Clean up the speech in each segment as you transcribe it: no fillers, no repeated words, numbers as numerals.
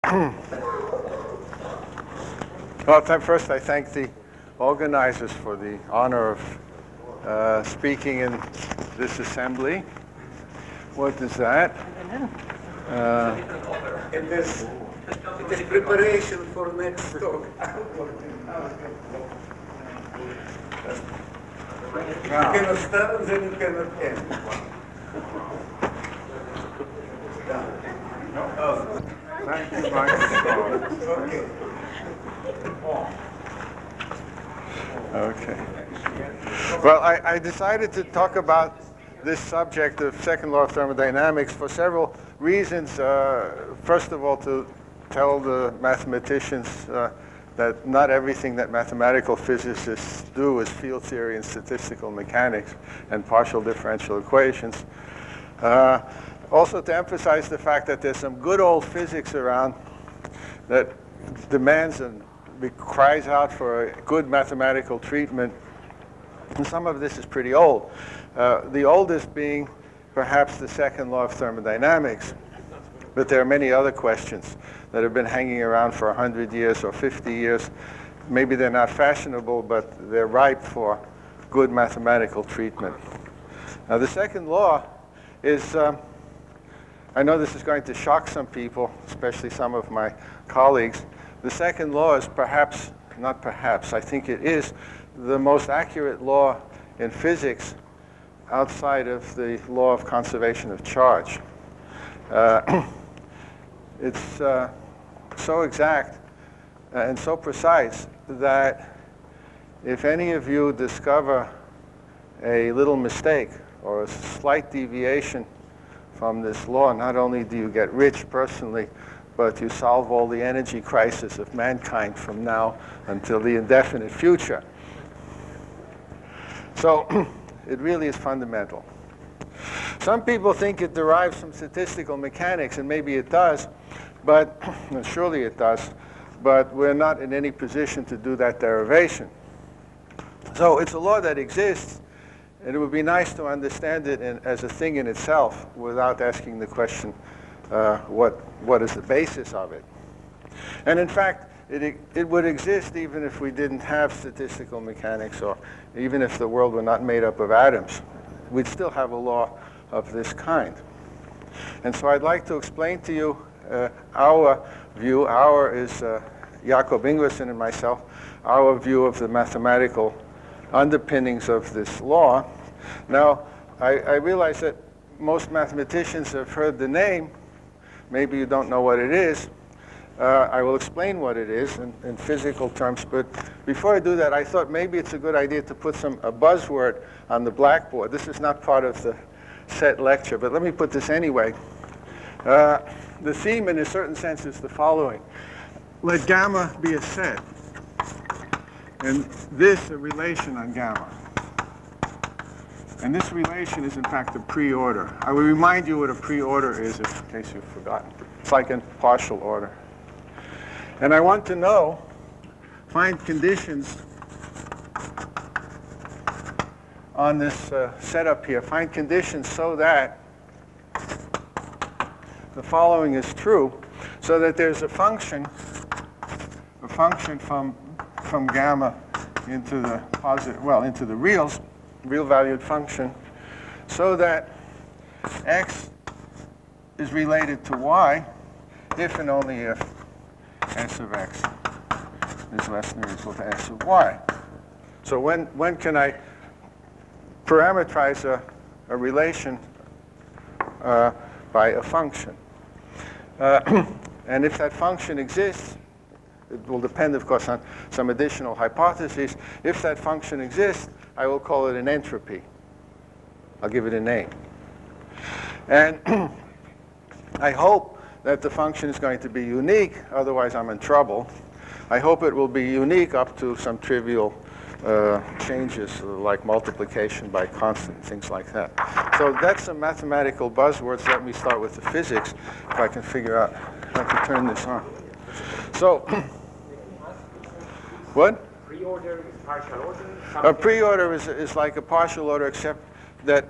Well, first I thank the organizers for the honor of speaking in this assembly. What is that? It is preparation for next talk. You cannot start and then you cannot end. Thank you, Michael. Okay. Well, I decided to talk about this subject of second law of thermodynamics for several reasons. First of all, to tell the mathematicians that not everything that mathematical physicists do is field theory and statistical mechanics and partial differential equations. Also to emphasize the fact that there's some good old physics around that demands and cries out for a good mathematical treatment. And some of this is pretty old. The oldest being perhaps the second law of thermodynamics. But there are many other questions that have been hanging around for 100 years or 50 years. Maybe they're not fashionable, but they're ripe for good mathematical treatment. Now, the second law is, I know this is going to shock some people, especially some of my colleagues. The second law is perhaps, not perhaps, I think it is the most accurate law in physics outside of the law of conservation of charge. It's so exact and so precise that if any of you discover a little mistake or a slight deviation from this law, not only do you get rich personally, but you solve all the energy crisis of mankind from now until the indefinite future. So it really is fundamental. Some people think it derives from statistical mechanics, and maybe it does, but surely it does, but we're not in any position to do that derivation. So it's a law that exists, and it would be nice to understand it as a thing in itself without asking the question, what is the basis of it? And in fact, it would exist even if we didn't have statistical mechanics, or even if the world were not made up of atoms. We'd still have a law of this kind. And so I'd like to explain to you our view. Our is Jakob Ingwersen and myself, our view of the mathematical underpinnings of this law. Now, I realize that most mathematicians have heard the name. Maybe you don't know what it is. I will explain what it is in physical terms, but before I do that, I thought maybe it's a good idea to put a buzzword on the blackboard. This is not part of the set lecture, but let me put this anyway. The theme, in a certain sense, is the following. Let gamma be a set, and this a relation on gamma. And this relation is, in fact, a pre-order. I will remind you what a pre-order is, in case you've forgotten. It's like a partial order. And I want to know, find conditions on this setup here. Find conditions so that the following is true, so that there's a function from gamma into the positive, well, into the real valued function, so that x is related to y if and only if s of x is less than or equal to s of y. So when can I parameterize a relation by a function? And if that function exists, it will depend, of course, on some additional hypotheses. If that function exists, I will call it an entropy. I'll give it a name. And I hope that the function is going to be unique, otherwise I'm in trouble. I hope it will be unique up to some trivial changes like multiplication by constant, things like that. So that's some mathematical buzzwords. Let me start with the physics, if I can figure out how to turn this on. So, what? Pre-order is partial order? A pre-order is like a partial order, except that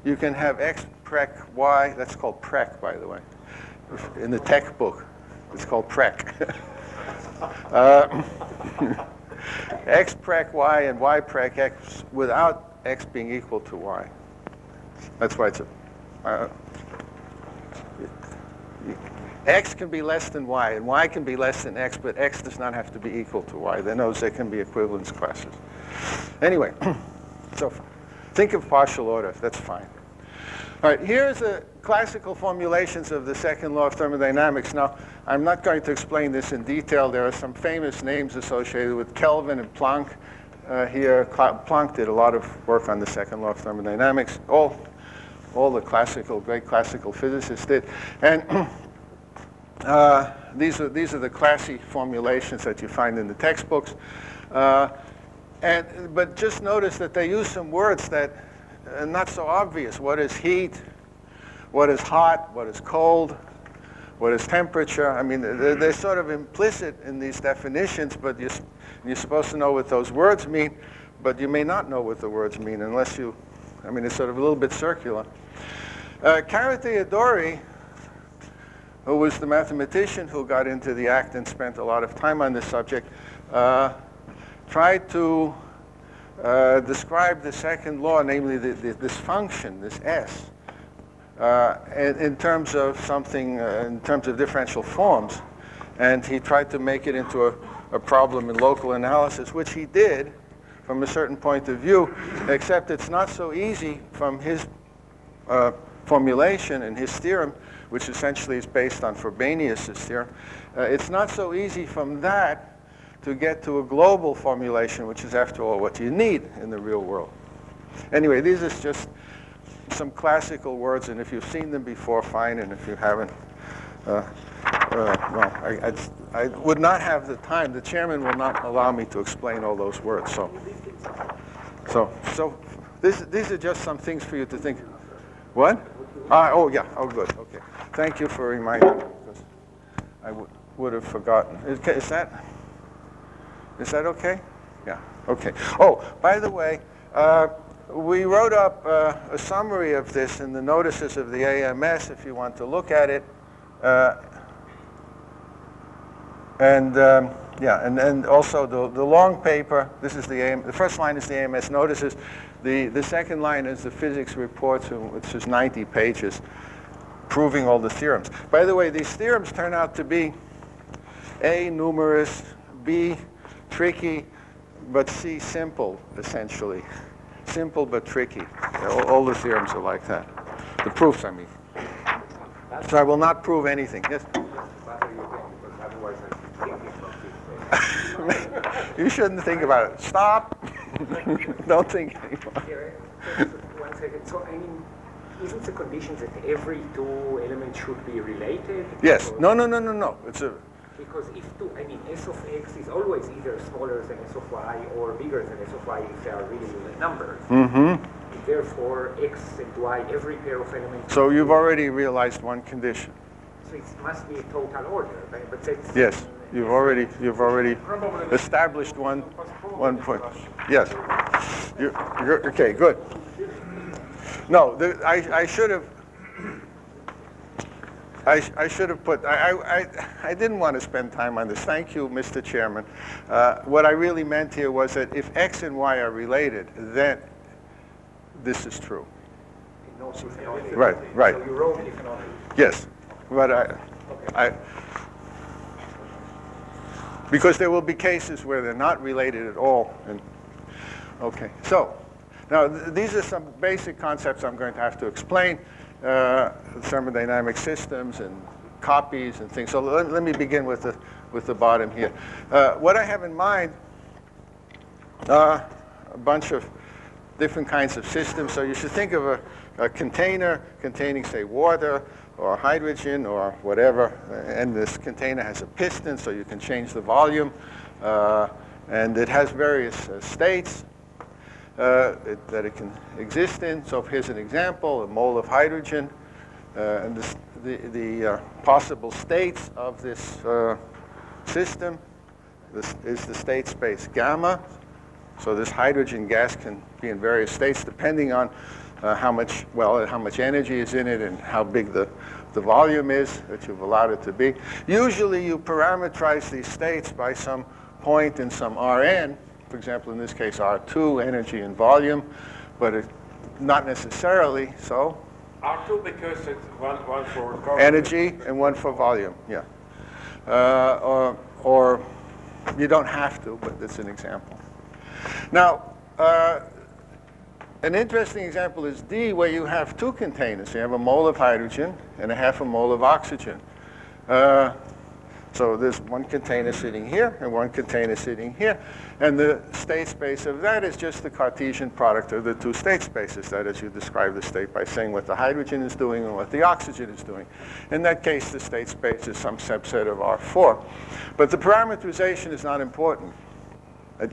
you can have x prec y. That's called prec, by the way, in the tech book. It's called prec. uh, x prec y and y prec x without x being equal to y. That's why it's a... x can be less than y, and y can be less than x, but x does not have to be equal to y. There can be equivalence classes. Anyway, so think of partial order. That's fine. All right, here's the classical formulations of the second law of thermodynamics. Now, I'm not going to explain this in detail. There are some famous names associated with Kelvin and Planck here. Planck did a lot of work on the second law of thermodynamics. All the great classical physicists did. And these are the classy formulations that you find in the textbooks. But just notice that they use some words that are not so obvious. What is heat? What is hot? What is cold? What is temperature? I mean, they're sort of implicit in these definitions, but you're supposed to know what those words mean, but you may not know what the words mean unless you, I mean, it's sort of a little bit circular. Carathéodory, who was the mathematician who got into the act and spent a lot of time on this subject, tried to describe the second law, namely this function, this S, in terms of something, in terms of differential forms. And he tried to make it into a problem in local analysis, which he did from a certain point of view, except it's not so easy from his formulation and his theorem, which essentially is based on Frobenius' theorem. It's not so easy from that to get to a global formulation, which is, after all, what you need in the real world. Anyway, these are just some classical words, and if you've seen them before, fine, and if you haven't, well, I would not have the time. The chairman will not allow me to explain all those words. So these are just some things for you to think. What? Oh, yeah. Oh, good. Okay. Thank you for reminding me, because I would have forgotten. Is that okay? Yeah. Okay. Oh, by the way, we wrote up a summary of this in the notices of the AMS if you want to look at it. And also the long paper. This is the first line is the AMS notices. The second line is the physics reports, which is 90 pages, proving all the theorems. By the way, these theorems turn out to be A, numerous, B, tricky, but C, simple, essentially. Simple but tricky. All the theorems are like that. The proofs, I mean. So I will not prove anything. Yes? You shouldn't think about it. Stop. Don't think anymore. One second. So, I mean, isn't the condition that every two elements should be related? Yes. No. It's a... Because S of x is always either smaller than S of y or bigger than S of y if they are really unit numbers. Mm-hmm. Therefore, x and y, every pair of elements... So you've already realized one condition. So it must be a total order, right? But that's... Yes. You've already established one point. Yes. You're okay. Good. No, I should have. I should have put. I didn't want to spend time on this. Thank you, Mr. Chairman. What I really meant here was that if x and y are related, then this is true. Right. So you wrote if and only. Yes, but because there will be cases where they're not related at all. Okay, so now these are some basic concepts I'm going to have to explain. Thermodynamic systems and copies and things. So let me begin with the bottom here. What I have in mind are a bunch of different kinds of systems. So you should think of a container containing, say, water or hydrogen or whatever, and this container has a piston, so you can change the volume, and it has various states that it can exist in. So here's an example: a mole of hydrogen, and the possible states of this system. This is the state space gamma. So this hydrogen gas can be in various states depending on how much energy is in it and how big the the volume is that you've allowed it to be. Usually you parameterize these states by some point in some Rn, for example, in this case R2, energy and volume, but not necessarily so. R2 because it's one for current. Energy and one for volume, yeah. Or you don't have to, but that's an example. Now, an interesting example is D, where you have two containers. You have a mole of hydrogen and a half a mole of oxygen. So there's one container sitting here and one container sitting here. And the state space of that is just the Cartesian product of the two state spaces. That is, you describe the state by saying what the hydrogen is doing and what the oxygen is doing. In that case, the state space is some subset of R4. But the parameterization is not important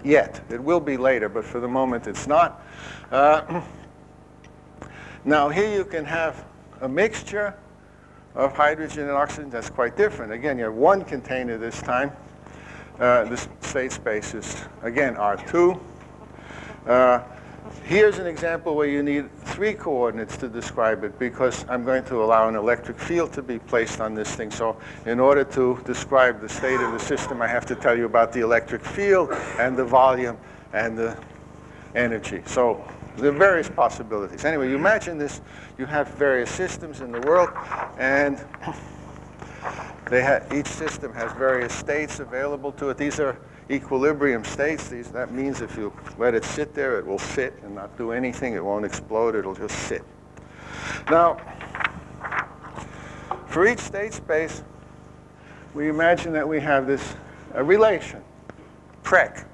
yet. It will be later, but for the moment it's not. Now here you can have a mixture of hydrogen and oxygen. That's quite different. Again, you have one container this time. The state space is, again, R2. Here's an example where you need 3 coordinates to describe it, because I'm going to allow an electric field to be placed on this thing. So in order to describe the state of the system, I have to tell you about the electric field and the volume and the energy. So there are various possibilities. Anyway, you imagine this. You have various systems in the world, and each system has various states available to it. These are equilibrium states. That means if you let it sit there, it will sit and not do anything. It won't explode. It'll just sit. Now, for each state space, we imagine that we have this relation, prec.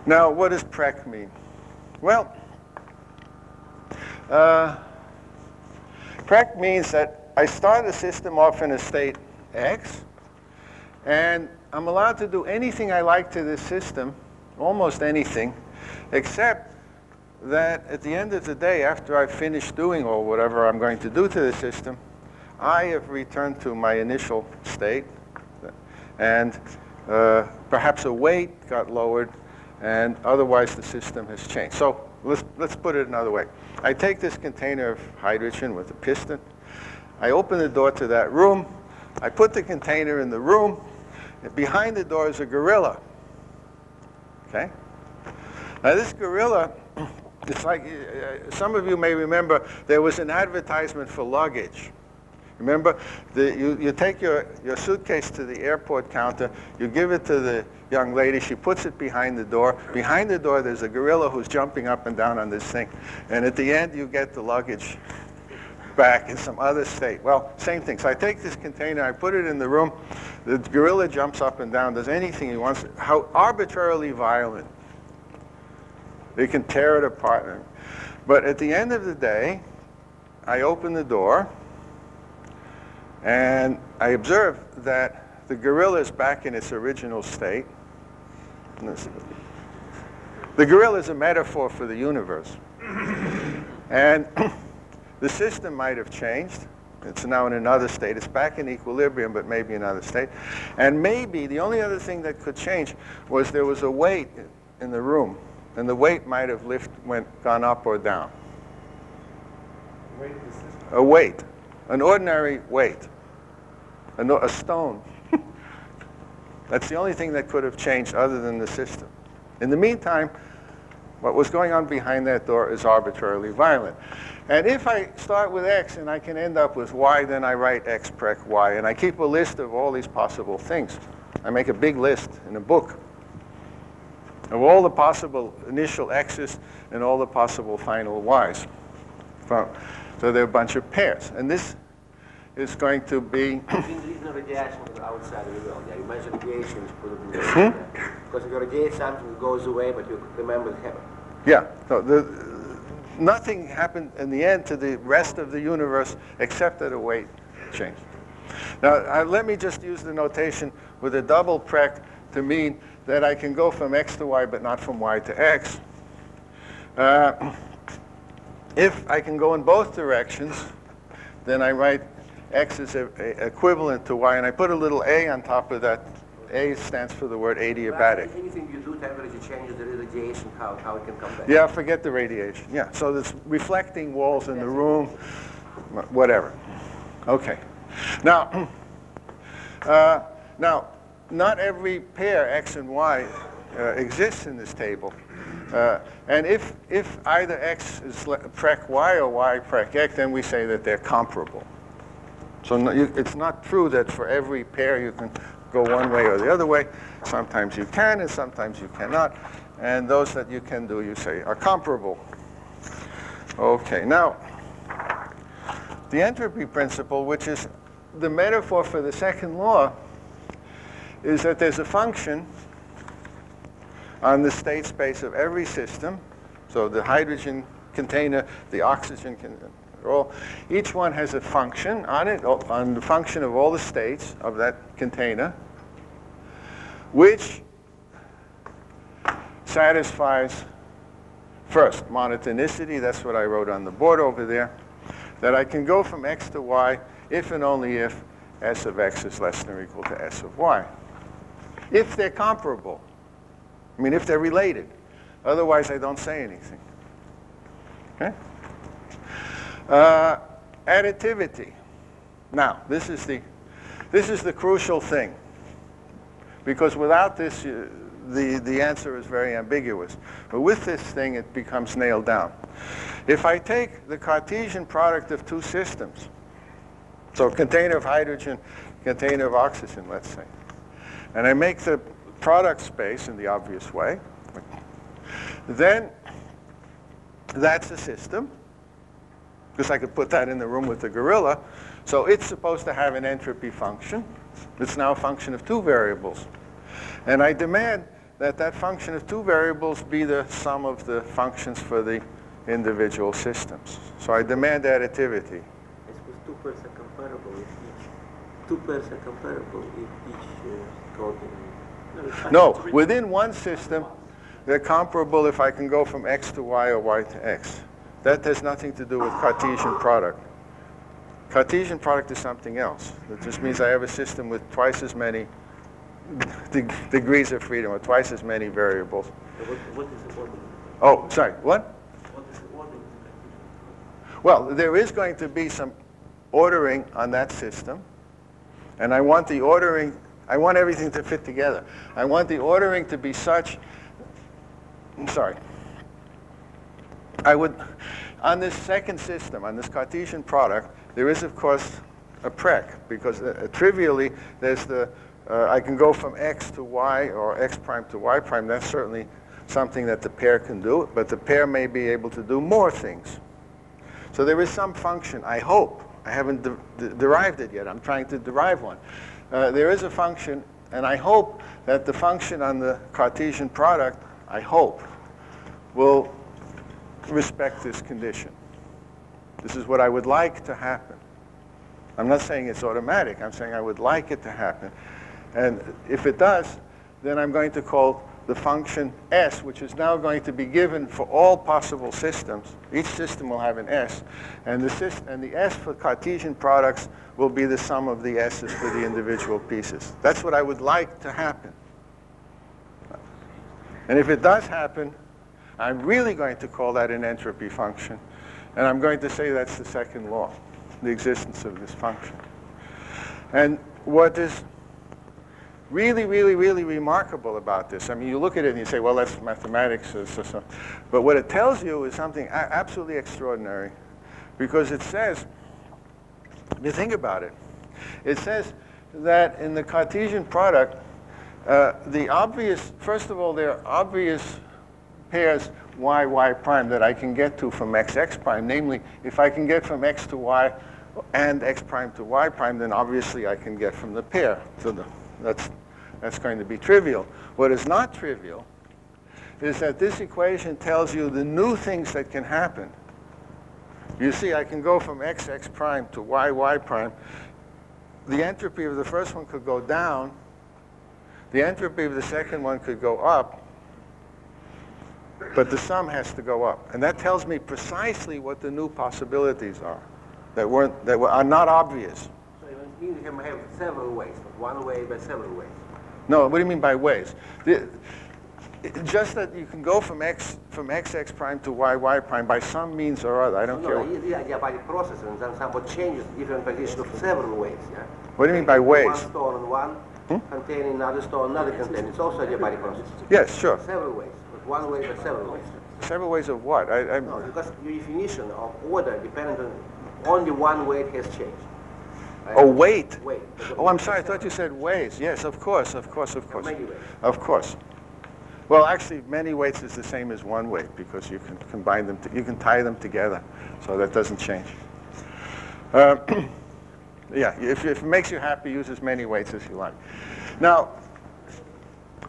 Now, what does prec mean? Well, prec means that I start the system off in a state X, and I'm allowed to do anything I like to this system, almost anything, except that at the end of the day, after I've finished doing or whatever I'm going to do to the system, I have returned to my initial state, and perhaps a weight got lowered, and otherwise the system has changed. So let's put it another way. I take this container of hydrogen with a piston. I open the door to that room. I put the container in the room. Behind the door is a gorilla. Okay? Now this gorilla, it's like, some of you may remember, there was an advertisement for luggage. Remember, you take your suitcase to the airport counter, you give it to the young lady, she puts it behind the door. Behind the door, there's a gorilla who's jumping up and down on this thing. And at the end, you get the luggage back in some other state. Well, same thing. So I take this container, I put it in the room, the gorilla jumps up and down, does anything he wants, how arbitrarily violent. They can tear it apart. But at the end of the day, I open the door, and I observe that the gorilla is back in its original state. The gorilla is a metaphor for the universe. And the system might have changed. It's now in another state. It's back in equilibrium, but maybe another state. And maybe the only other thing that could change was there was a weight in the room, and the weight might have gone up or down. A weight. An ordinary weight, a stone. That's the only thing that could have changed other than the system. In the meantime, what was going on behind that door is arbitrarily violent. And if I start with X and I can end up with Y, then I write X prec Y. And I keep a list of all these possible things. I make a big list in a book of all the possible initial X's and all the possible final Y's. So there are a bunch of pairs. And this is going to be... There is no radiation from the outside of the world. Yeah, you mentioned radiation is probably because if you radiate something, it goes away, but you remember it happened. Yeah. So nothing happened in the end to the rest of the universe except that a weight changed. Now, let me just use the notation with a double prec to mean that I can go from X to Y, but not from Y to X. If I can go in both directions, then I write X is equivalent to Y, and I put a little A on top of that. A stands for the word adiabatic. Anything you do, temperature you change the radiation, how it can come back. Yeah, forget the radiation. Yeah, so there's reflecting walls in the room, whatever. Okay. Now, now, not every pair x and y exists in this table. And if either x is prec y or y prec x, then we say that they're comparable. So it's not true that for every pair you can go one way or the other way. Sometimes you can and sometimes you cannot. And those that you can do, you say, are comparable. Okay, now, the entropy principle, which is the metaphor for the second law, is that there's a function on the state space of every system. So the hydrogen container, the oxygen container, each one has a function on it, on the function of all the states of that container, which satisfies first monotonicity. That's what I wrote on the board over there, that I can go from x to y if and only if s of x is less than or equal to s of y. If they're comparable. I mean, if they're related. Otherwise, I don't say anything. Okay? Additivity. Now, this is the crucial thing, because without this, the answer is very ambiguous. But with this thing, it becomes nailed down. If I take the Cartesian product of two systems, so container of hydrogen, container of oxygen, let's say, and I make the product space in the obvious way, then that's a system, because I could put that in the room with the gorilla. So it's supposed to have an entropy function. It's now a function of two variables. And I demand that that function of two variables be the sum of the functions for the individual systems. So I demand additivity. I suppose 2% comparable if each 2% comparable if each token. No, within one system, they're comparable if I can go from x to y or y to x. That has nothing to do with Cartesian product. Cartesian product is something else. It just means I have a system with twice as many degrees of freedom, or twice as many variables. So what is the order? Oh, sorry, what? What is the order? Well, there is going to be some ordering on that system, and I want the ordering, I want everything to fit together. I want the ordering to be such, I would, on this second system, on this Cartesian product, there is, of course, a prec, because trivially, there's the, I can go from x to y, or x prime to y prime. That's certainly something that the pair can do, but the pair may be able to do more things. So there is some function, I hope. I haven't derived it yet. I'm trying to derive one. There is a function, and I hope that the function on the Cartesian product, I hope, will respect this condition. This is what I would like to happen. I'm not saying it's automatic. I'm saying I would like it to happen. And if it does, then I'm going to call the function s, which is now going to be given for all possible systems. Each system will have an s. And the s for Cartesian products will be the sum of the s's for the individual pieces. That's what I would like to happen. And if it does happen, I'm really going to call that an entropy function. And I'm going to say that's the second law, the existence of this function. And what is really, really, really remarkable about this, I mean, you look at it and you say, well, that's mathematics. But what it tells you is something absolutely extraordinary, because it says, if you think about it, it says that in the Cartesian product, first of all, there are obvious pairs y prime that I can get to from x prime. Namely, if I can get from x to y and x prime to y prime, then obviously I can get from the pair. So that's going to be trivial. What is not trivial is that this equation tells you the new things that can happen. You see, I can go from x prime to y prime. The entropy of the first one could go down. The entropy of the second one could go up. But the sum has to go up. And that tells me precisely what the new possibilities are that are not obvious. So you can have several ways, not one way, but several ways. No, what do you mean by ways? Just that you can go from x prime to y prime by some means or other. I don't care. Yeah, by the process, and then someone changes different position of several ways. Yeah. What do you mean by ways? One stone on one, containing another stone, another containing. It's also a by the process. Yes, sure. Several ways, but one way, but several ways. Several ways of what? No, because your definition of order depends on only one way it has changed. Right? Oh, weight. Weight. Oh, I'm sorry. I thought you said ways. Yes, of course. Many ways. Of course. Well, actually, many weights is the same as one weight because you can combine them. You can tie them together, so that doesn't change. Yeah, if it makes you happy, use as many weights as you like. Now,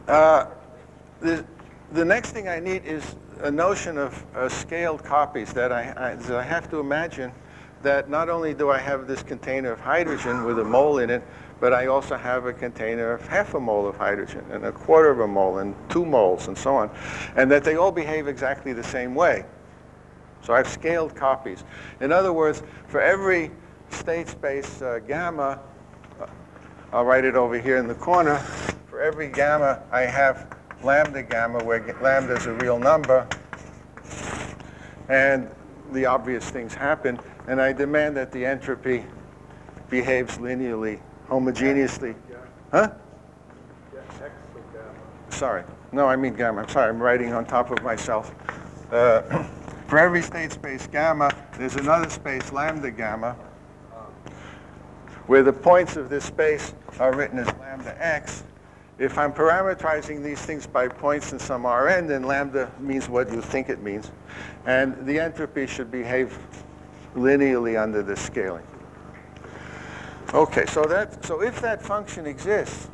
the next thing I need is a notion of scaled copies that I have to imagine that not only do I have this container of hydrogen with a mole in it, but I also have a container of half a mole of hydrogen and a quarter of a mole and 2 moles and so on, and that they all behave exactly the same way. So I have scaled copies. In other words, for every state space gamma, I'll write it over here in the corner, for every gamma I have lambda gamma, where lambda is a real number, and the obvious things happen, and I demand that the entropy behaves linearly, homogeneously. Huh? Sorry. No, I mean gamma. I'm sorry. I'm writing on top of myself. For every state space gamma, there's another space lambda gamma, where the points of this space are written as lambda x. If I'm parameterizing these things by points in some Rn, then lambda means what you think it means. And the entropy should behave linearly under this scaling. Okay, so if that function exists,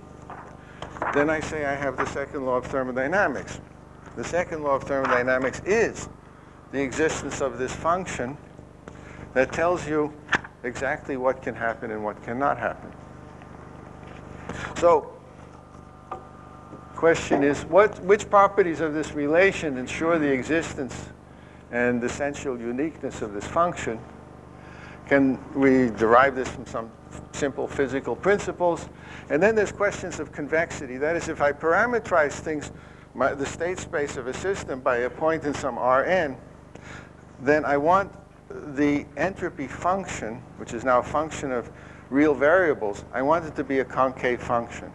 then I say I have the second law of thermodynamics. The second law of thermodynamics is the existence of this function that tells you exactly what can happen and what cannot happen. So, question is, which properties of this relation ensure the existence and essential uniqueness of this function? Can we derive this from some simple physical principles? And then there's questions of convexity. That is, if I parameterize things, the state space of a system by a point in some Rn, then I want the entropy function, which is now a function of real variables, I want it to be a concave function.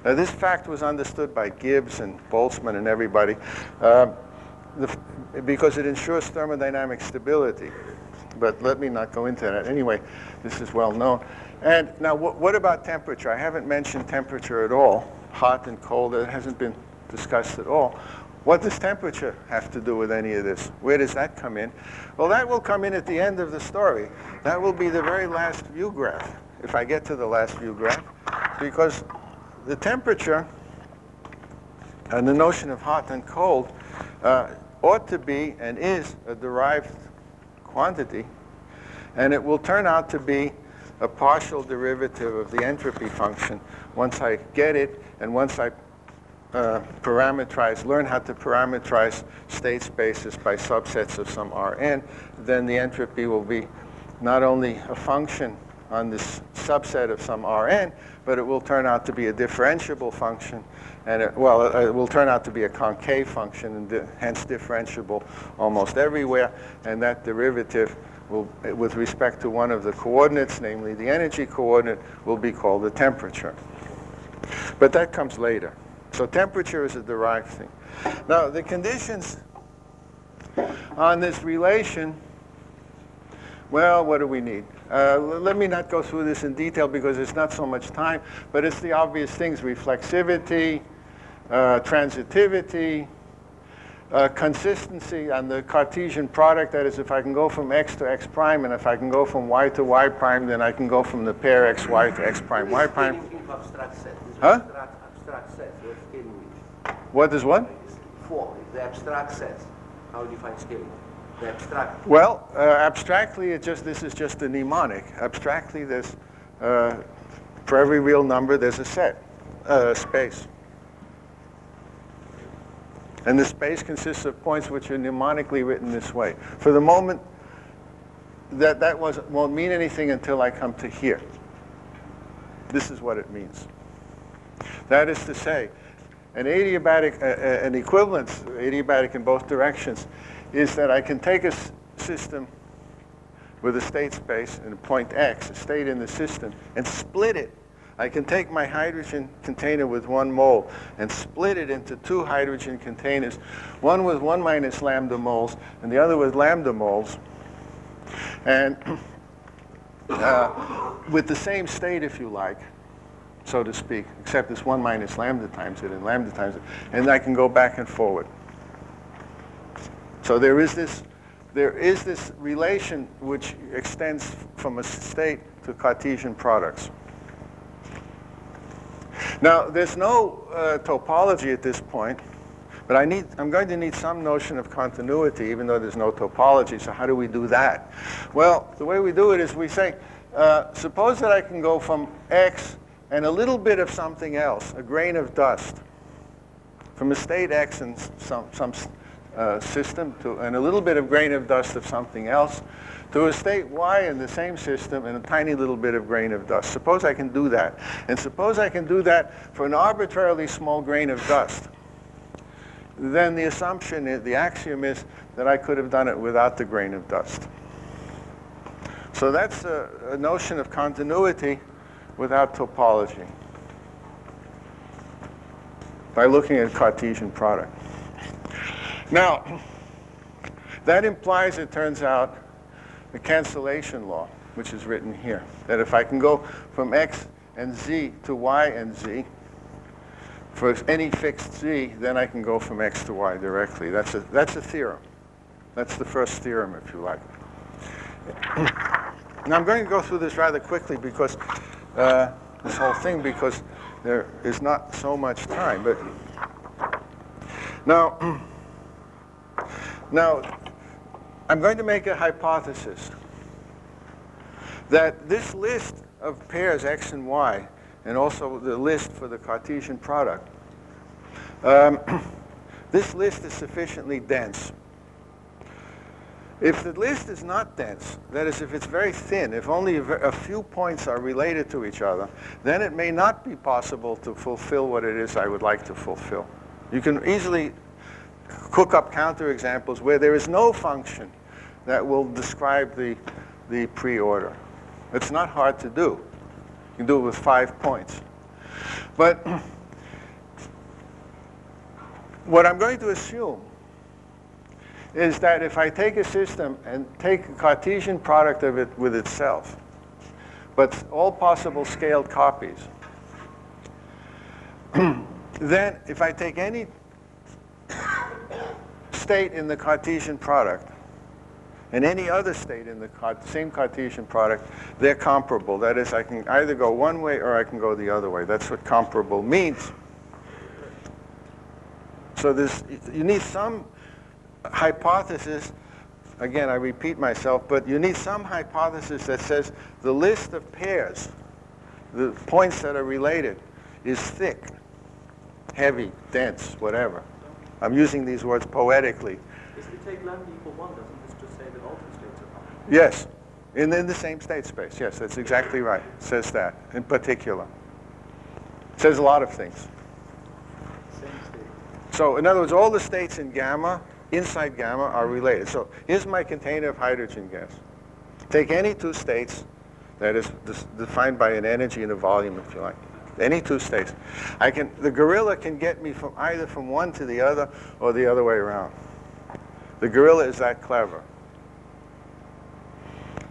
Now, this fact was understood by Gibbs and Boltzmann and everybody because it ensures thermodynamic stability. But let me not go into that. Anyway, this is well known. And now, what about temperature? I haven't mentioned temperature at all. Hot and cold, it hasn't been discussed at all. What does temperature have to do with any of this? Where does that come in? Well, that will come in at the end of the story. That will be the very last view graph, if I get to the last view graph, because the temperature and the notion of hot and cold ought to be and is a derived quantity, and it will turn out to be a partial derivative of the entropy function once I get it and once I learn how to parameterize state spaces by subsets of some Rn, then the entropy will be not only a function on this subset of some Rn, but it will turn out to be a differentiable function, and it will turn out to be a concave function, and hence differentiable almost everywhere, and that derivative will, with respect to one of the coordinates, namely the energy coordinate, will be called the temperature. But that comes later. So temperature is a derived thing. Now, the conditions on this relation, well, what do we need? Let me not go through this in detail because it's not so much time, but it's the obvious things: reflexivity, transitivity, consistency on the Cartesian product. That is, if I can go from x to x prime, and if I can go from y to y prime, then I can go from the pair xy to x prime y prime. Huh? Abstract sets. What's scaling with? What is what? Form. The abstract sets. How do you define scaling? The abstract. Well, abstractly, this is just a mnemonic. Abstractly, there's for every real number, there's a set, space. And the space consists of points which are mnemonically written this way. For the moment, that won't mean anything until I come to here. This is what it means. That is to say, an adiabatic, an equivalence, adiabatic in both directions, is that I can take a system with a state space and a point x, a state in the system, and split it. I can take my hydrogen container with 1 mole and split it into 2 hydrogen containers, one with 1 minus lambda moles and the other with lambda moles, and with the same state, if you like, so to speak, except it's 1 minus lambda times it and lambda times it, and I can go back and forward. So there is this relation which extends from a state to Cartesian products. Now, there's no topology at this point, but I'm going to need some notion of continuity, even though there's no topology. So how do we do that? Well, the way we do it is we say, suppose that I can go from x and a little bit of something else, a grain of dust, from a state x and some system and a little bit of grain of dust of something else, to a state y in the same system and a tiny little bit of grain of dust. Suppose I can do that. And suppose I can do that for an arbitrarily small grain of dust. Then the assumption is, the axiom is, that I could have done it without the grain of dust. So that's a notion of continuity without topology, by looking at a Cartesian product. Now, that implies, it turns out, the cancellation law, which is written here, that if I can go from x and z to y and z, for any fixed z, then I can go from x to y directly. That's a theorem. That's the first theorem, if you like. Now, I'm going to go through this rather quickly because this whole thing, because there is not so much time. But now I'm going to make a hypothesis that this list of pairs x and y, and also the list for the Cartesian product, this list is sufficiently dense. If the list is not dense, that is, if it's very thin, if only a few points are related to each other, then it may not be possible to fulfill what it is I would like to fulfill. You can easily cook up counterexamples where there is no function that will describe the pre-order. It's not hard to do. You can do it with 5 points. But what I'm going to assume is that if I take a system and take a Cartesian product of it with itself, but all possible scaled copies, then if I take any state in the Cartesian product and any other state in the same Cartesian product, they're comparable. That is, I can either go one way or I can go the other way. That's what comparable means. So you need some hypothesis. Again, I repeat myself, but you need some hypothesis that says the list of pairs, the points that are related, is thick, heavy, dense, whatever. I'm using these words poetically. If we take lambda equal 1, doesn't this just say that all two states are common? Yes, in the same state space. Yes, that's exactly right. It says that in particular. It says a lot of things. Same state. So in other words, all the states in gamma, inside gamma, are related. So here's my container of hydrogen gas. Take any two states, that is defined by an energy and a volume, if you like. Any two states. The gorilla can get me from either from one to the other or the other way around. The gorilla is that clever.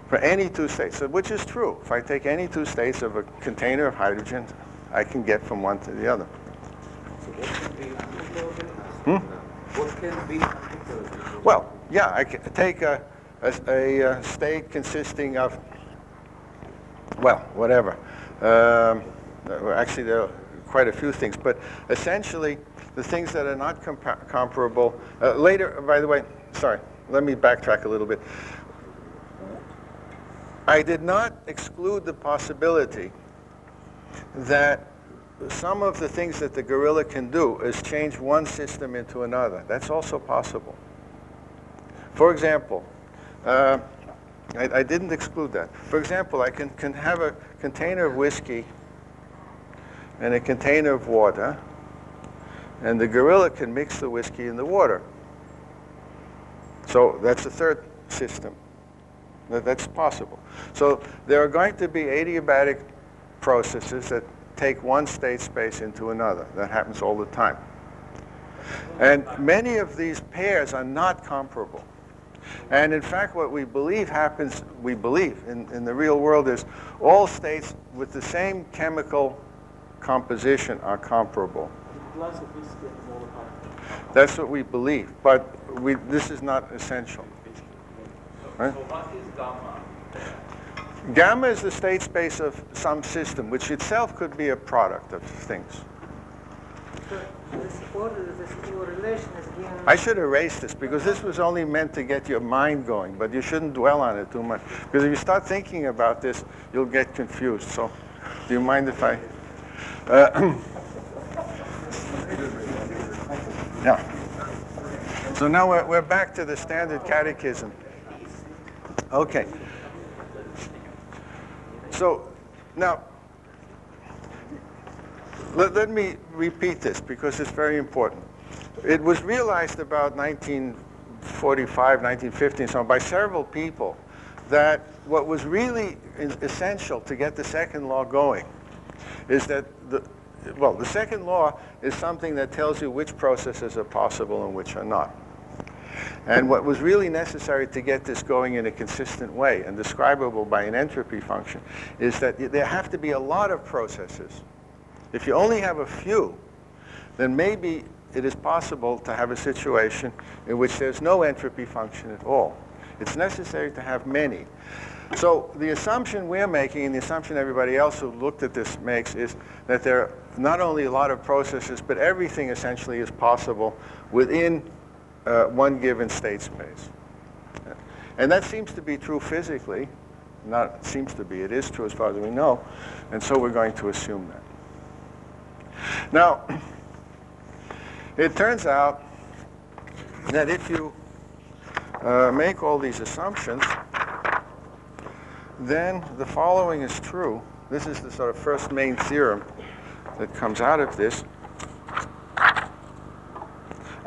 For any two states, so which is true. If I take any two states of a container of hydrogen, I can get from one to the other. So what can be uncontrollable? What can be uncontrollable? Well, yeah, I can take a state consisting of, well, whatever. Actually, there are quite a few things, but essentially, the things that are not comparable. Later, by the way, sorry, let me backtrack a little bit. I did not exclude the possibility that some of the things that the gorilla can do is change one system into another. That's also possible. For example, I didn't exclude that. For example, I can have a container of whiskey and a container of water, and the gorilla can mix the whiskey in the water. So that's a third system. That's possible. So there are going to be adiabatic processes that take one state space into another. That happens all the time. And many of these pairs are not comparable. And in fact, what we believe happens, in the real world is all states with the same chemical composition are comparable. That's what we believe, but this is not essential. Right? So what is gamma? Gamma is the state space of some system, which itself could be a product of things. So this correlation is given. I should erase this because this was only meant to get your mind going, but you shouldn't dwell on it too much. Because if you start thinking about this, you'll get confused. So do you mind if I... yeah. So now we're back to the standard catechism. Okay. So now, let me repeat this because it's very important. It was realized about 1945, 1950, and so on, by several people that what was really essential to get the second law going is that the second law is something that tells you which processes are possible and which are not. And what was really necessary to get this going in a consistent way and describable by an entropy function is that there have to be a lot of processes. If you only have a few, then maybe it is possible to have a situation in which there's no entropy function at all. It's necessary to have many. So the assumption we're making, and the assumption everybody else who looked at this makes, is that there are not only a lot of processes, but everything essentially is possible within one given state space. And that seems to be true physically. Not seems to be, it is true as far as we know. And so we're going to assume that. Now, it turns out that if you make all these assumptions, then the following is true. This is the sort of first main theorem that comes out of this.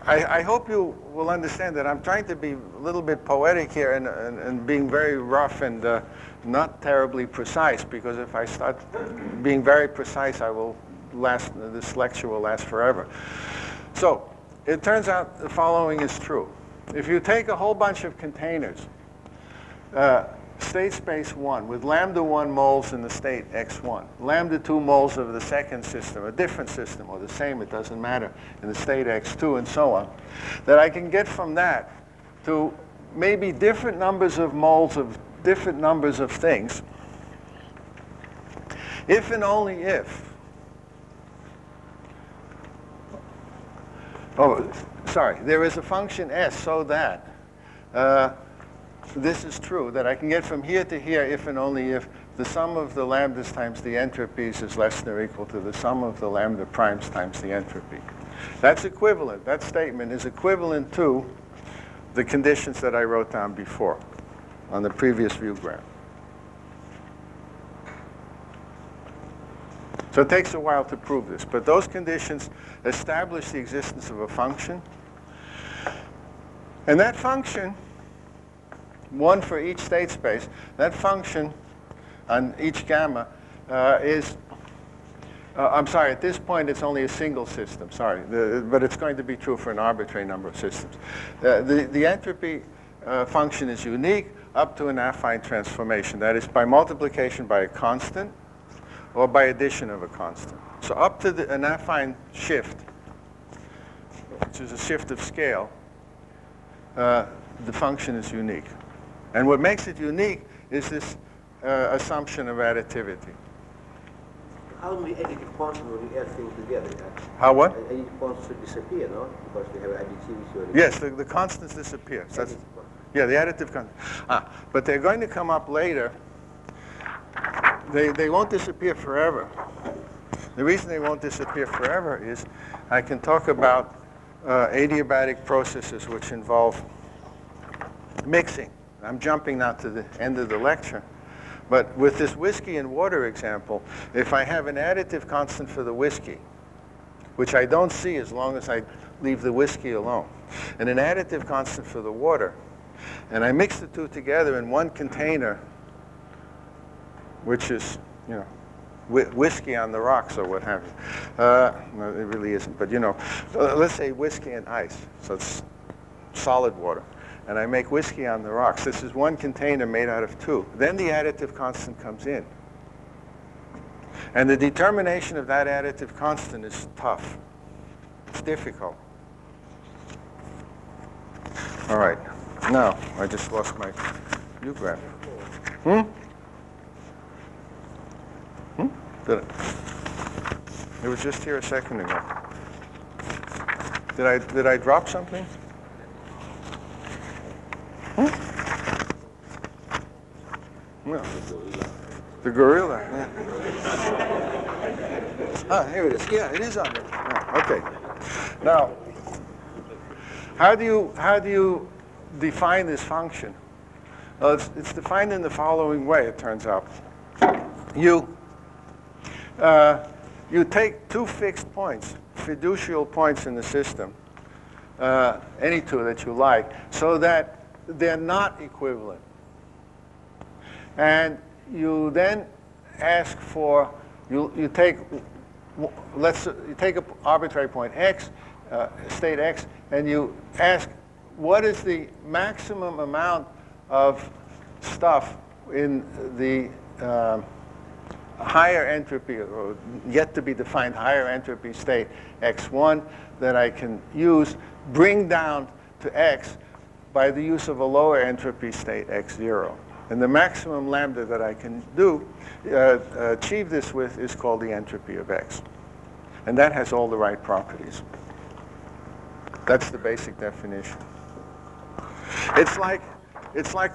I hope you will understand that I'm trying to be a little bit poetic here and being very rough and not terribly precise, because if I start being very precise, this lecture will last forever. So it turns out the following is true. If you take a whole bunch of containers, state space 1 with lambda 1 moles in the state x1, lambda 2 moles of the second system, a different system, or the same, it doesn't matter, in the state x2, and so on, that I can get from that to maybe different numbers of moles of different numbers of things, if and only if, there is a function s so that this is true, that I can get from here to here if and only if the sum of the lambdas times the entropies is less than or equal to the sum of the lambda primes times the entropy. That's equivalent. That statement is equivalent to the conditions that I wrote down before on the previous view graph. So it takes a while to prove this, but those conditions establish the existence of a function. And that function, one for each state space, that function on each gamma is, at this point it's only a single system, but it's going to be true for an arbitrary number of systems. The entropy function is unique up to an affine transformation. That is by multiplication by a constant or by addition of a constant. So up to an affine shift, which is a shift of scale, the function is unique. And what makes it unique is this assumption of additivity. How many additive constants when you add things together? How what? Additive constants should disappear, no? Because we have additivity. Yes, the constants disappear. So yeah, the additive constants. But they're going to come up later. They won't disappear forever. The reason they won't disappear forever is I can talk about adiabatic processes which involve mixing. I'm jumping now to the end of the lecture. But with this whiskey and water example, if I have an additive constant for the whiskey, which I don't see as long as I leave the whiskey alone, and an additive constant for the water. And I mix the two together in one container, which is, you know, whiskey on the rocks or what have you. No, it really isn't, but you know, let's say whiskey and ice, so it's solid water. And I make whiskey on the rocks. This is one container made out of two. Then the additive constant comes in. And the determination of that additive constant is tough. It's difficult. All right. Now, I just lost my U graph. It was just here a second ago. Did I drop something? No. The gorilla. Yeah. Ah, here it is. Yeah, it is on there. Oh, okay. Now, how do you define this function? Well, it's defined in the following way. It turns out, you take two fixed points, fiducial points in the system, any two that you like, so that they're not equivalent. And you then ask for, you take an arbitrary point x, state x, and you ask what is the maximum amount of stuff in the higher entropy, or yet to be defined higher entropy state x1 that I can use, bring down to x by the use of a lower entropy state x0. And the maximum lambda that I can do, achieve this with, is called the entropy of x. And that has all the right properties. That's the basic definition. It's like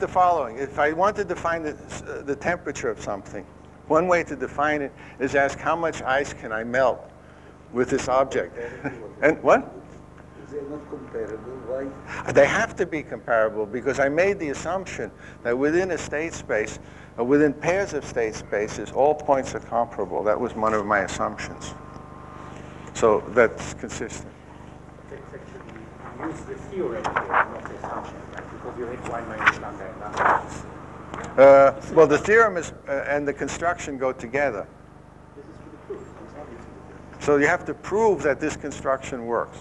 the following. If I wanted to find the temperature of something, one way to define it is ask how much ice can I melt with this object. And what? Is it not comparable? Why? They have to be comparable because I made the assumption that within a state space, or within pairs of state spaces, all points are comparable. That was one of my assumptions. So that's consistent. It's actually, you use the theorem here, not the assumption, right? Because you have 1 minus lambda and lambda. Well, the theorem is, and the construction go together. This is for the proof. It's obvious to the proof. So you have to prove that this construction works.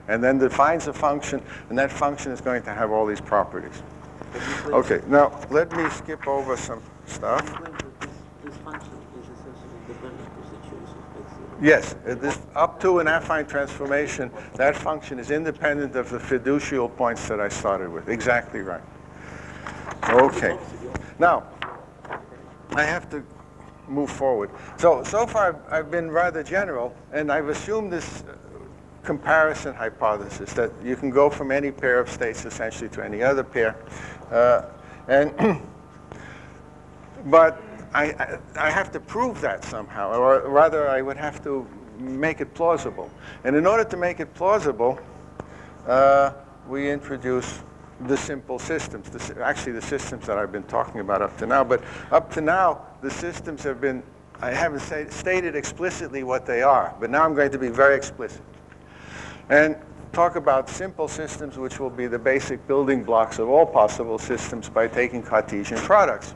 And then defines a function, and that function is going to have all these properties. Okay, now let me skip over some stuff. This function is essentially dependent of the choice of x0. Yes, this up to an affine transformation, that function is independent of the fiducial points that I started with. Exactly right. Okay. Now, I have to move forward. So far I've been rather general, and I've assumed this comparison hypothesis that you can go from any pair of states essentially to any other pair. But I have to prove that somehow, or rather I would have to make it plausible. And in order to make it plausible, we introduce the simple systems, actually the systems that I've been talking about up to now. But up to now, the systems have been, I haven't stated explicitly what they are, but now I'm going to be very explicit. And talk about simple systems, which will be the basic building blocks of all possible systems by taking Cartesian products.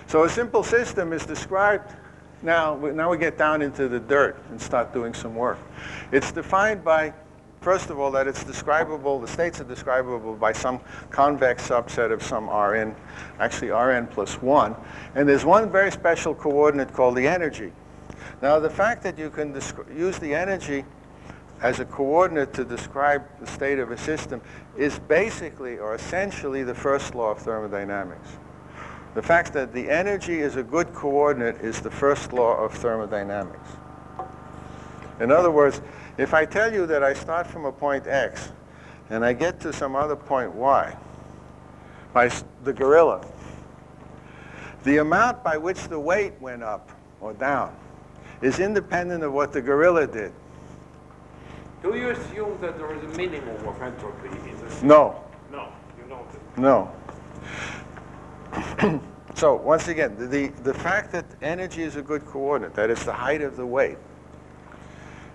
So a simple system is described, now we get down into the dirt and start doing some work. It's defined by, first of all, that it's describable, the states are describable by some convex subset of some Rn, actually Rn plus 1. And there's one very special coordinate called the energy. Now the fact that you can use the energy as a coordinate to describe the state of a system is basically or essentially the first law of thermodynamics. The fact that the energy is a good coordinate is the first law of thermodynamics. In other words, if I tell you that I start from a point x and I get to some other point y, by the gorilla, the amount by which the weight went up or down is independent of what the gorilla did. Do you assume that there is a minimum of entropy in the system? No. No, you don't. No. So once again, the fact that energy is a good coordinate, that is the height of the weight,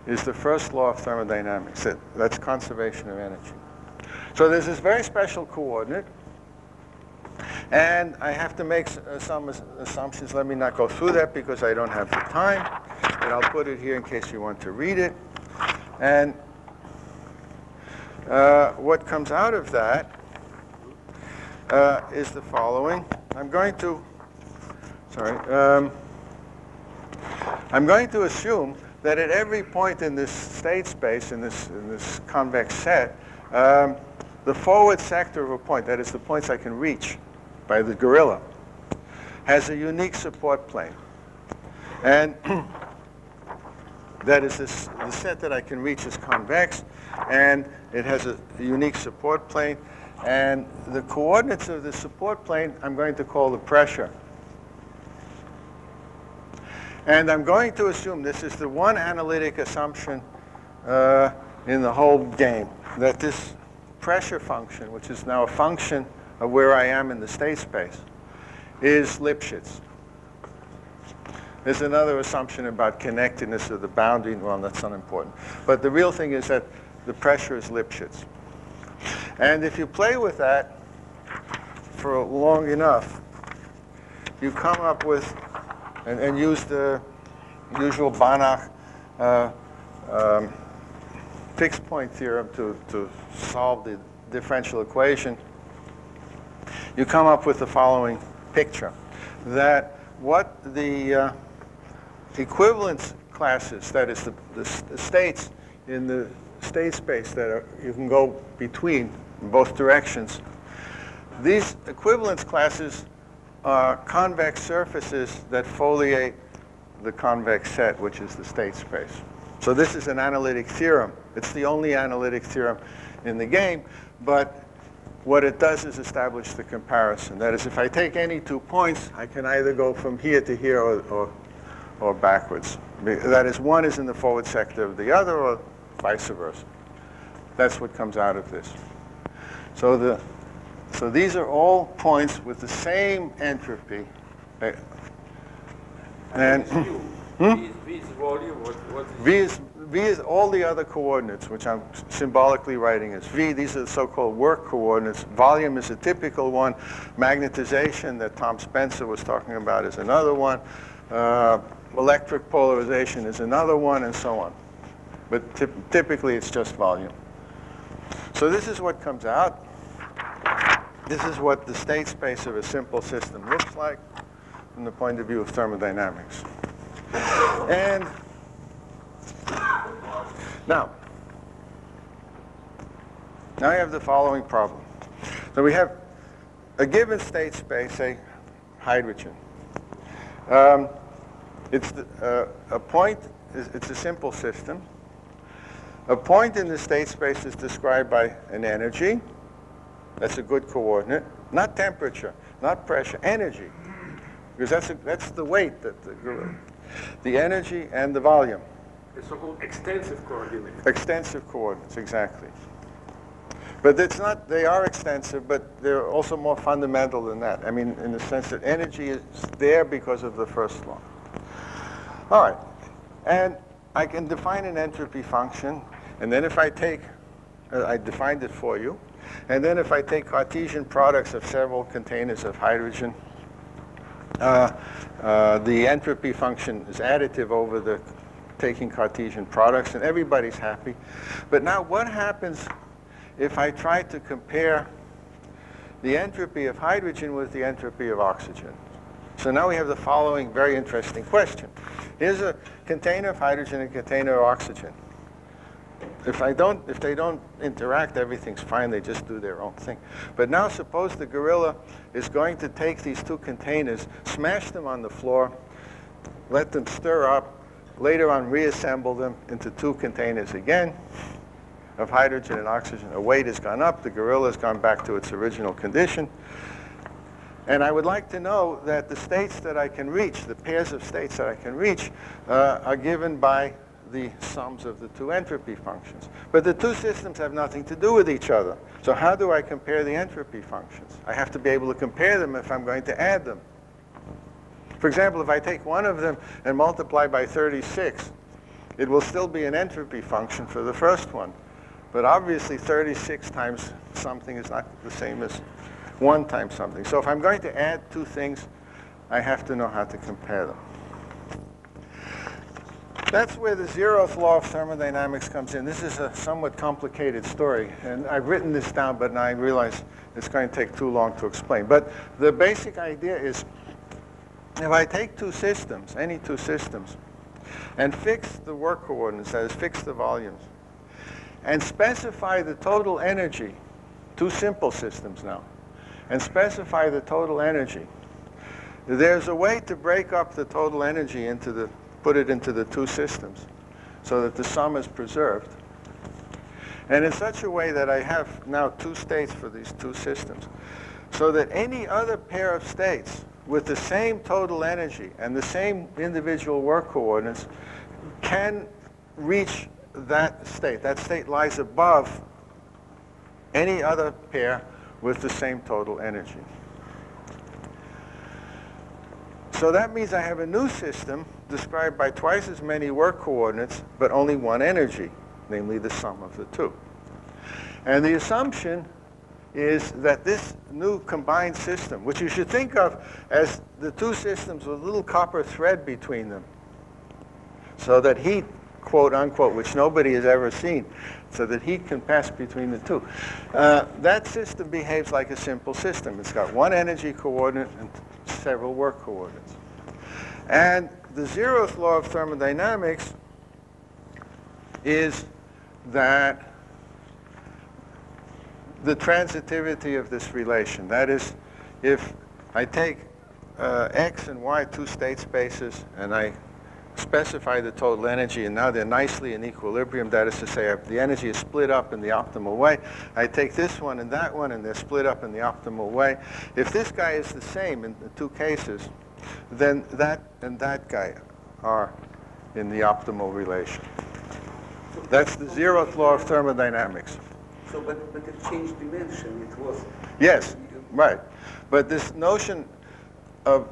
is the first law of thermodynamics. That's conservation of energy. So there's this very special coordinate, and I have to make some assumptions. Let me not go through that because I don't have the time, but I'll put it here in case you want to read it. And what comes out of that is the following. I'm going to assume that at every point in this state space, in this convex set, the forward sector of a point, that is the points I can reach by the gorilla, has a unique support plane. And that is the set that I can reach is convex, and it has a unique support plane. And the coordinates of the support plane I'm going to call the pressure. And I'm going to assume, this is the one analytic assumption in the whole game, that this pressure function, which is now a function of where I am in the state space, is Lipschitz. There's another assumption about connectedness of the boundary. Well, that's unimportant. But the real thing is that the pressure is Lipschitz. And if you play with that for long enough, you come up with, and use the usual Banach fixed point theorem to solve the differential equation, you come up with the following picture, that what the equivalence classes, that is the states in the state space that you can go between in both directions, these equivalence classes are convex surfaces that foliate the convex set, which is the state space. So this is an analytic theorem. It's the only analytic theorem in the game, but what it does is establish the comparison. That is, if I take any 2 points, I can either go from here to here or backwards. That is, one is in the forward sector of the other, or vice versa. That's what comes out of this. So these are all points with the same entropy. And V is volume. What is V is all the other coordinates, which I'm symbolically writing as V. These are the so-called work coordinates. Volume is a typical one. Magnetization that Tom Spencer was talking about is another one. Electric polarization is another one, and so on. But typically, it's just volume. So this is what comes out. This is what the state space of a simple system looks like from the point of view of thermodynamics. And now I have the following problem. So we have a given state space, say hydrogen. It's a point. It's a simple system. A point in the state space is described by an energy. That's a good coordinate. Not temperature, not pressure, energy. Because that's the weight that the energy and the volume. The so-called extensive coordinates. Extensive coordinates, exactly. But it's not, they are extensive, but they're also more fundamental than that. I mean, in the sense that energy is there because of the first law. All right. And I can define an entropy function, and then if I take, I defined it for you, and then if I take Cartesian products of several containers of hydrogen, the entropy function is additive over the taking Cartesian products, and everybody's happy. But now what happens if I try to compare the entropy of hydrogen with the entropy of oxygen? So now we have the following very interesting question. Here's a container of hydrogen and a container of oxygen. If they don't interact, everything's fine. They just do their own thing. But now suppose the gorilla is going to take these two containers, smash them on the floor, let them stir up, later on reassemble them into two containers again of hydrogen and oxygen. The weight has gone up. The gorilla has gone back to its original condition. And I would like to know that the states that I can reach, the pairs of states that I can reach, are given by the sums of the two entropy functions. But the two systems have nothing to do with each other. So how do I compare the entropy functions? I have to be able to compare them if I'm going to add them. For example, if I take one of them and multiply by 36, it will still be an entropy function for the first one. But obviously 36 times something is not the same as 1 times something. So if I'm going to add two things, I have to know how to compare them. That's where the 0th law of thermodynamics comes in. This is a somewhat complicated story, and I've written this down, but now I realize it's going to take too long to explain. But the basic idea is, if I take two systems, any two systems, and fix the work coordinates, that is, fix the volumes, and specify the total energy, two simple systems now, and specify the total energy, there's a way to break up the total energy into put it into the two systems so that the sum is preserved. And in such a way that I have now two states for these two systems, so that any other pair of states with the same total energy and the same individual work coordinates can reach that state. That state lies above any other pair with the same total energy. So that means I have a new system described by twice as many work coordinates, but only one energy, namely the sum of the two. And the assumption is that this new combined system, which you should think of as the two systems with a little copper thread between them, so that heat, quote unquote, which nobody has ever seen, so that heat can pass between the two. That system behaves like a simple system. It's got one energy coordinate and several work coordinates. And the 0th law of thermodynamics is that the transitivity of this relation. That is, if I take x and y, two state spaces, and I specify the total energy, and now they're nicely in equilibrium. That is to say, the energy is split up in the optimal way. I take this one, and they're split up in the optimal way. If this guy is the same in the two cases, then that and that guy are in the optimal relation. That's the 0th law of thermodynamics. So, but it changed dimension. It was... Yes, right. But this notion of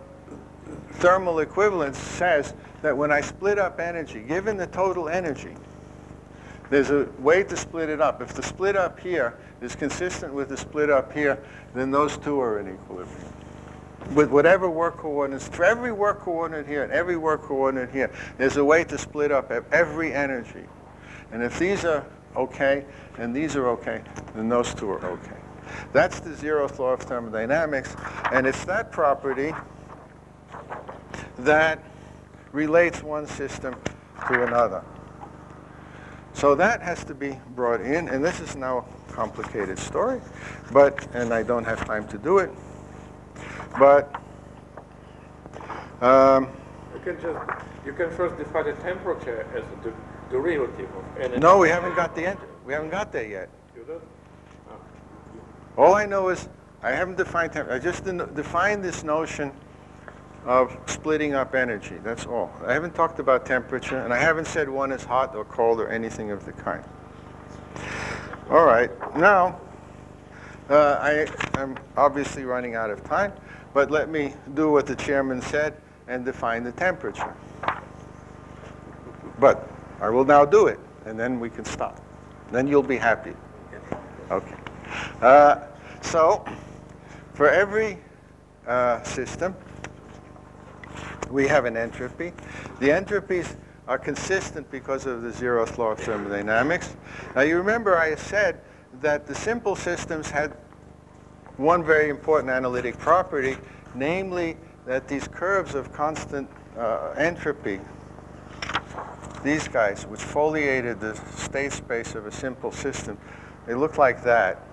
thermal equivalence says that when I split up energy, given the total energy, there's a way to split it up. If the split up here is consistent with the split up here, then those two are in equilibrium. With whatever work coordinates, for every work coordinate here and every work coordinate here, there's a way to split up every energy. And if these are okay and these are okay, then those two are okay. That's the 0th law of thermodynamics, and it's that property that relates one system to another. So that has to be brought in, and this is now a complicated story, and I don't have time to do it, but You can first define the temperature as the derivative of energy. no, we haven't got there yet. You don't? All I know is I haven't defined temperature. I just defined this notion of splitting up energy. That's all. I haven't talked about temperature, and I haven't said one is hot or cold or anything of the kind. All right. Now, I'm obviously running out of time, but let me do what the chairman said and define the temperature. But I will now do it, and then we can stop. Then you'll be happy. Okay. So, for every system, we have an entropy. The entropies are consistent because of the 0th law of thermodynamics. Now, you remember I said that the simple systems had one very important analytic property, namely that these curves of constant entropy, these guys, which foliated the state space of a simple system, they look like that.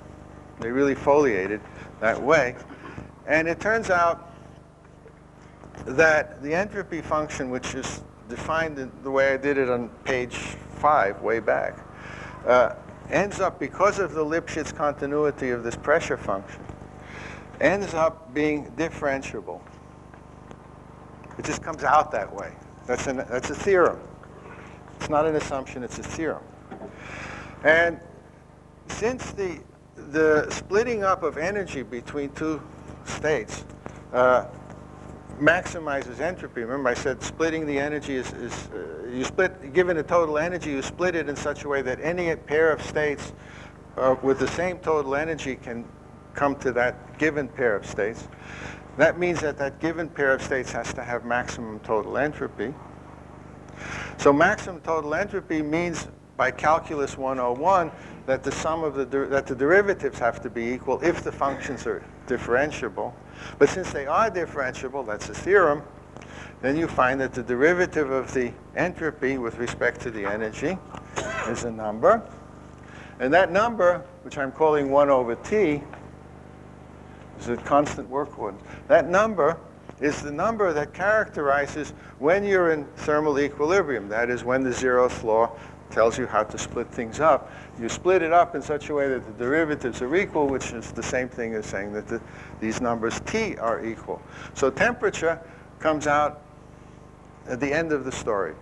They really foliated that way. And it turns out that the entropy function, which is defined in the way I did it on page 5, way back, ends up, because of the Lipschitz continuity of this pressure function, ends up being differentiable. It just comes out that way. That's a theorem. It's not an assumption, it's a theorem. And since the splitting up of energy between two states maximizes entropy. Remember I said splitting the energy is given a total energy, you split it in such a way that any pair of states with the same total energy can come to that given pair of states. That means that that given pair of states has to have maximum total entropy. So maximum total entropy means, by calculus 101, that the sum of that the derivatives have to be equal if the functions are differentiable. But since they are differentiable, that's a theorem, then you find that the derivative of the entropy with respect to the energy is a number. And that number, which I'm calling 1 over T, is a constant work order. That number is the number that characterizes when you're in thermal equilibrium. That is, when the zeroth law tells you how to split things up. You split it up in such a way that the derivatives are equal, which is the same thing as saying that these numbers T are equal. So temperature comes out at the end of the story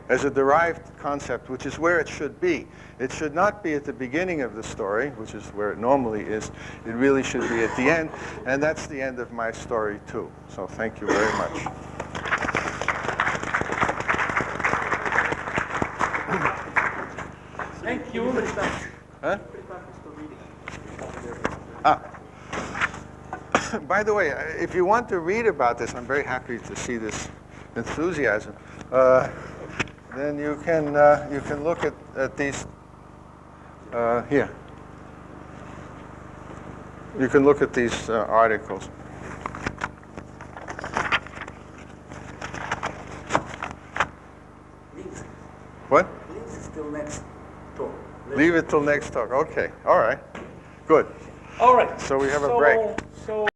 as a derived concept, which is where it should be. It should not be at the beginning of the story, which is where it normally is. It really should be at the end, and that's the end of my story too. So thank you very much. Thank you. Huh? By the way, if you want to read about this, I'm very happy to see this enthusiasm. Then you can look at these here. You can look at these articles. What? Leave it till next talk. Leave it till next talk. Okay. All right. Good. All right. So we have a break. So